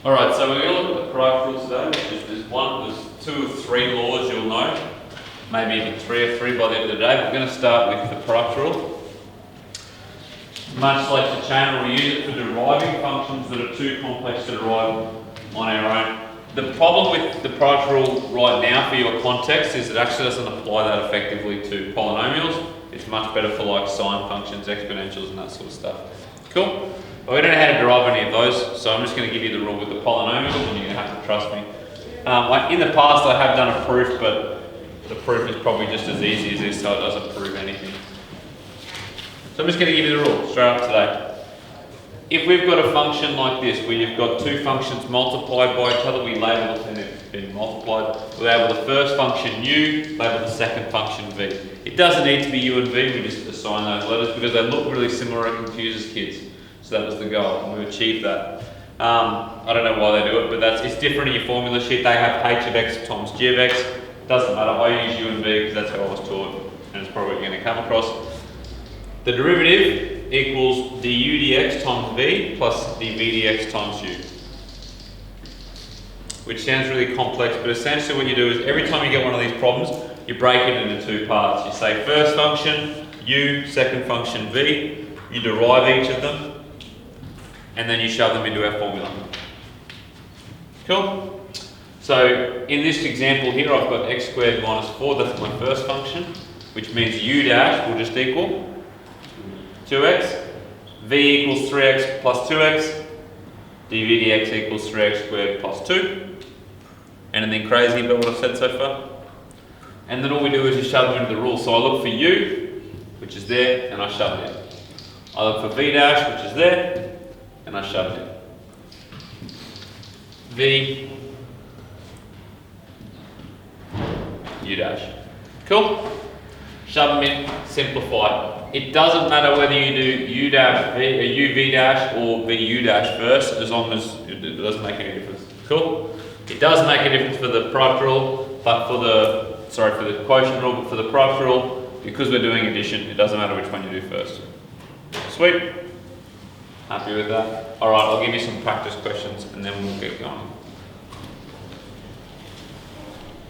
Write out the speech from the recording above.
Alright, so we're going to look at the product rule today, which is there's 2 or 3 laws you'll know, maybe even 3 or 3 by the end of the day. We're going to start with the product rule. Much like the chain rule, we use it for deriving functions that are too complex to derive on our own. The problem with the product rule right now for your context is it actually doesn't apply that effectively to polynomials. It's much better for like sine functions, exponentials and that sort of stuff. Cool? Well, we don't know how to derive any of those, so I'm just going to give you the rule with the polynomials and you're going to have to trust me. In the past I have done a proof, but the proof is probably just as easy as this, so it doesn't prove anything. So I'm just going to give you the rule straight up today. If we've got a function like this, where you've got 2 functions multiplied by each other, we label it and it's been multiplied. We label the first function u, label the second function v. It doesn't need to be u and v, we just assign those letters because they look really similar and confuses kids. So that was the goal, and we've achieved that. I don't know why they do it, but it's different in your formula sheet. They have h of x times g of x. Doesn't matter, I use u and v because that's how I was taught, and it's probably what you're going to come across. The derivative equals du dx times v plus dv dx times u. Which sounds really complex, but essentially what you do is every time you get one of these problems, you break it into 2 parts. You say first function u, second function v, you derive each of them, and then you shove them into our formula. Cool? So in this example here, I've got x squared minus 4, that's my first function, which means u dash will just equal 2x, v equals 3x plus 2x, dv dx equals 3x squared plus 2. Anything crazy about what I've said so far? And then all we do is just shove them into the rule. So I look for u, which is there, and I shove it in. I look for v dash, which is there, and I shove it in. V, u dash. Cool? Shove them in, simplify. It doesn't matter whether you do u dash v, u v dash or v u dash first, as long as it doesn't make any difference. Cool? It does make a difference for the product rule, but for the quotient rule, but for the product rule, because we're doing addition, it doesn't matter which one you do first. Sweet? Happy with that? Alright, I'll give you some practice questions and then we'll get going.